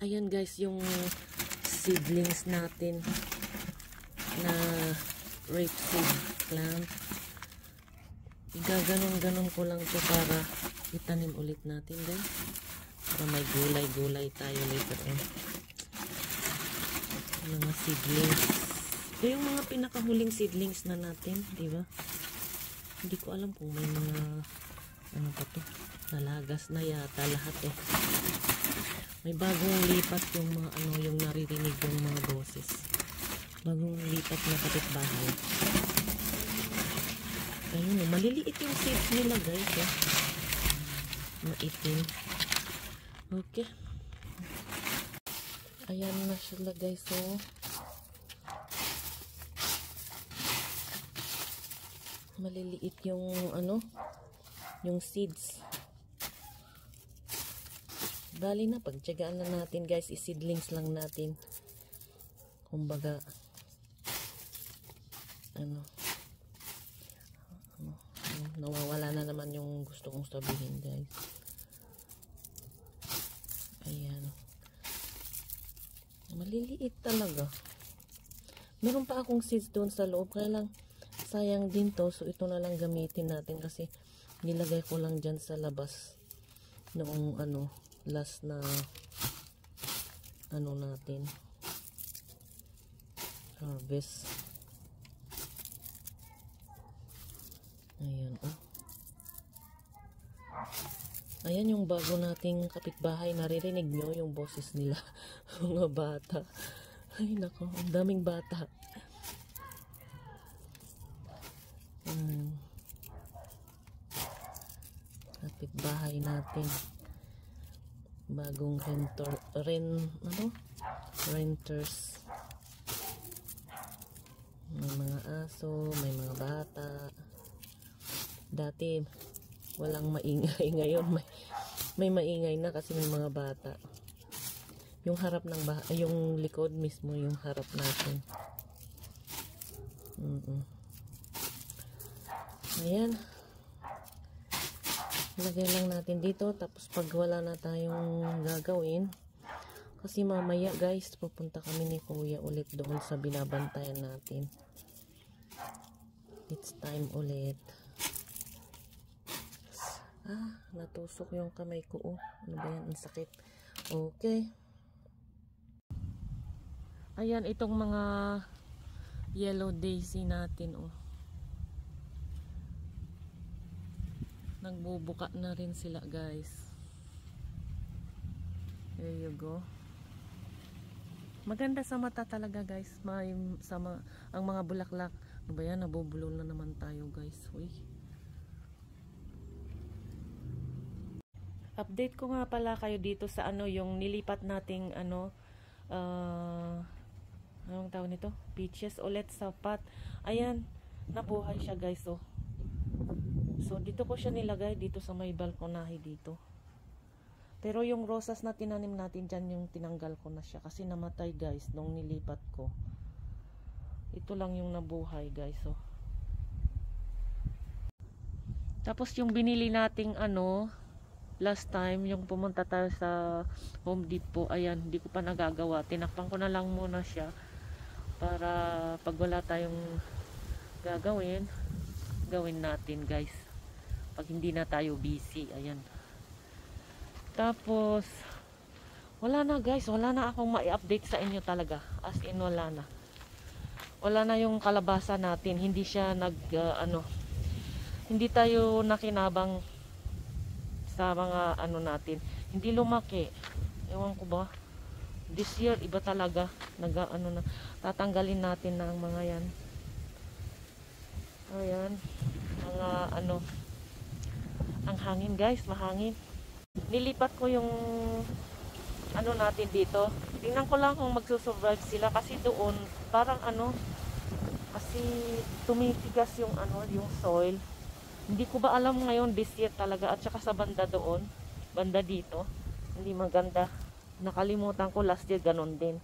Ayan guys, yung seedlings natin na rapeseed plant. Igaganon-ganon ko lang to para itanim ulit natin guys. Para may gulay-gulay tayo later on. Mga seedlings. Ito yung mga pinakahuling seedlings na natin, di ba? Hindi ko alam kung may mga ano pa to. Nalagas na yata lahat eh. May bagong lipat yung mga ano, yung naririnig yung mga boses. Bagong lipat na kapitbahay. Ayun, maliliit yung seeds nila guys eh. Maitim. Okay. Ayan na sila guys oh. Maliliit yung ano, yung seeds. Bali na, pagtyagaan na natin guys, iseedlings lang natin. Kumbaga, nawawala na naman yung gusto kong sabihin guys. Ayan. Maliliit talaga. Meron pa akong seeds doon sa loob, kaya lang sayang din to, so ito na lang gamitin natin kasi nilagay ko lang dyan sa labas noong ano, last na ano natin harvest. Ayan oh. Ayan yung bago nating kapitbahay, naririnig nyo yung boses nila. Mga bata, ay nako, ang daming bata. Kapitbahay natin, bagong renters. May mga aso, may mga bata. Dati walang maingay, ngayon may maingay na kasi may mga bata. Yung harap ng yung likod mismo yung harap natin. Ayan. Lagay lang natin dito, tapos pag wala na tayong gagawin, kasi mamaya guys pupunta kami ni kuya ulit doon sa binabantayan natin. It's time ulit. Natusok yung kamay ko oh. Ano ba yan, ang sakit. Okay, ayan itong mga yellow daisy natin oh. Nagbubuka na rin sila guys. There you go. Maganda sa mata talaga guys. Ang mga bulaklak. Ano ba yan? Nabubulo na naman tayo guys. Uy. Update ko nga pala kayo dito sa ano, yung nilipat nating ano, anong tawag nito? Peaches ulit sa pot. Ayan, nabuhay siya guys oh. So dito ko siya nilagay dito sa may balkonahe dito. Pero yung rosas na tinanim natin dyan, yung tinanggal ko na siya kasi namatay guys nung nilipat ko. Ito lang yung nabuhay guys oh. Tapos yung binili nating ano last time, yung pumunta tayo sa Home Depot, ayan, hindi ko pa nagagawa. Tinakpan ko na lang muna siya para pag wala tayong gagawin natin guys. Pag hindi na tayo busy, ayan. Tapos wala na guys, wala na akong ma-update sa inyo talaga. As in wala na. Wala na yung kalabasa natin. Hindi siya hindi tayo nakinabang sa mga ano natin. Hindi lumaki. Ewan ko ba. This year iba talaga. Tatanggalin natin na ang mga yan. Ayan. Mga ano, ang hangin guys, mahangin. Nilipat ko yung ano natin dito. Tingnan ko lang kung magsusurvive sila kasi doon parang ano, kasi tumitigas yung ano, yung soil. Hindi ko ba alam ngayon this year talaga, at saka sa banda doon, banda dito, hindi maganda. Nakalimutan ko last year ganon din.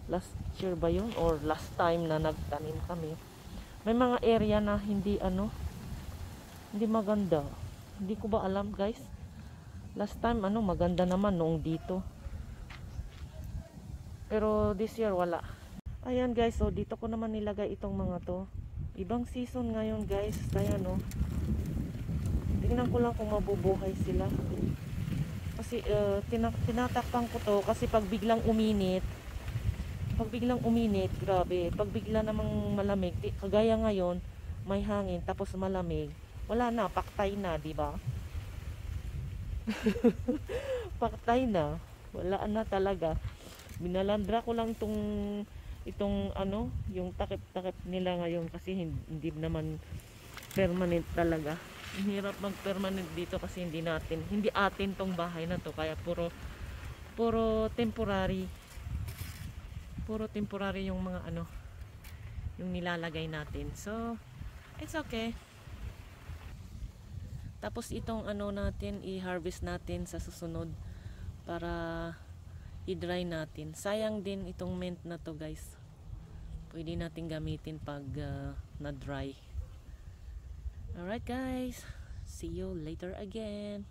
Last year ba yun or last time na nagtanim kami. May mga area na hindi ano, hindi maganda. Hindi ko ba alam guys. Last time ano, maganda naman noong dito. Pero this year wala. Ayan guys, so dito ko naman nilagay itong mga to. Ibang season ngayon guys, kaya no. Tingnan ko lang kung mabubuhay sila. Kasi tinatakpan ko to kasi pag biglang uminit, grabe. Pag bigla namang malamig, kagaya ngayon, may hangin tapos malamig, wala na, paktay na, di ba? Paktay na. Wala na talaga. Binalandra ko lang itong ano, yung takip-takip nila ngayon kasi hindi naman permanent talaga. Ang hirap mag-permanent dito kasi hindi atin tong bahay na to, kaya puro temporary. Puro temporary yung mga ano, yung nilalagay natin. So, it's okay. Tapos itong ano natin, i-harvest natin sa susunod para i-dry natin. Sayang din itong mint na to guys. Pwede natin gamitin pag na-dry. Alright guys, see you later again.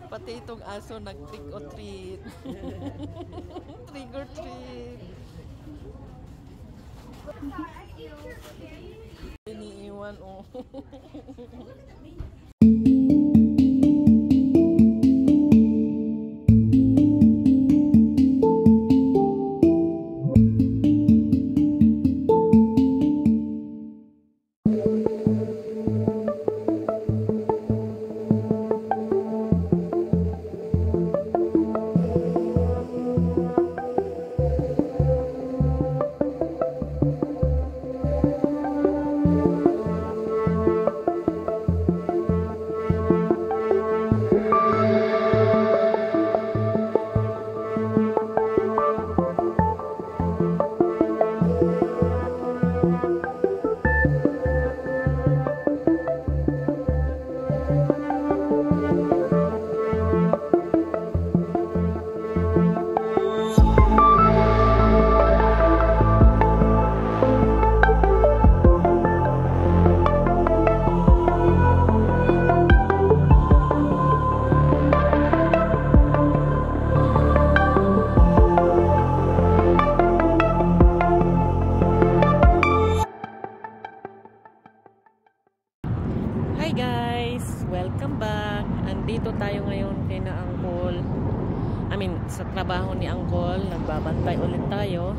Pati itong aso nag-trick or treat. Trick or treat. Iniiwan oh. trabaho ni Uncle, nagbabantay ulit tayo.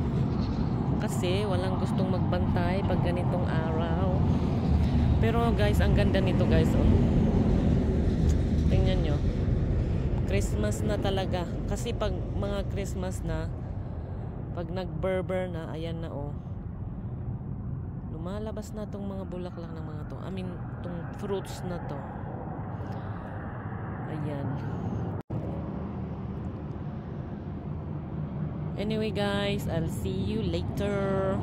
Kasi walang gustong magbantay pag ganitong araw. Pero guys, ang ganda nito guys. Oh. Tingnan nyo. Christmas na talaga. Kasi pag mga Christmas na, pag nag-berber na, ayan na oh. Lumalabas na tong mga bulaklak ng mga to. I mean, tong fruits na to. Ayan. Anyway guys, I'll see you later.